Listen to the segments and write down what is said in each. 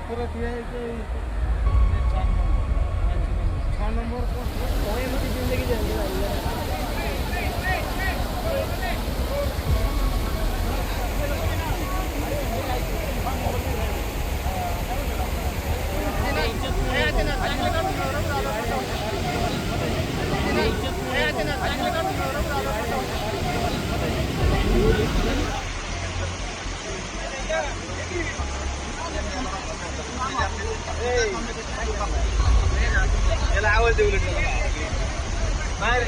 परत यायचं 6 नंबर जिंदगी याला आवाज देऊ बाहेर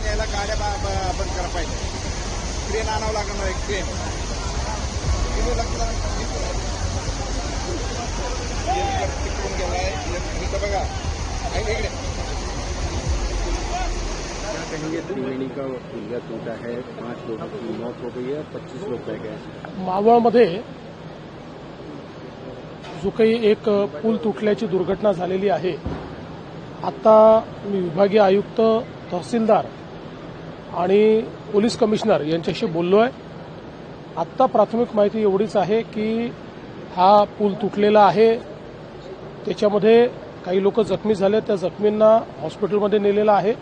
याला गाड्या बंद करा पाहिजे. ट्रेन आणावं लागणार एक ट्रेन तिकडून गेलाय बघा इकडे. क्या कहेंगे त्रिवेणी का पुलिया टूटा है, 5 लोगों की मौत हो गई है, 25 लोग बह गए. मावळमध्ये जो काही एक पूल तुटल्याची दुर्घटना झालेली आहे. आता मी विभागीय आयुक्त, तहसीलदार आणि पोलीस कमिशनर यांच्याशी बोललो आहे. आत्ता प्राथमिक माहिती एवढीच आहे की हा पूल तुटलेला आहे. त्याच्यामध्ये काही लोक जखमी झाले. त्या जखमींना हॉस्पिटलमध्ये नेलेलं आहे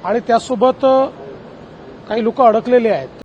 आणि त्यासोबत काही लोक अडकलेले आहेत.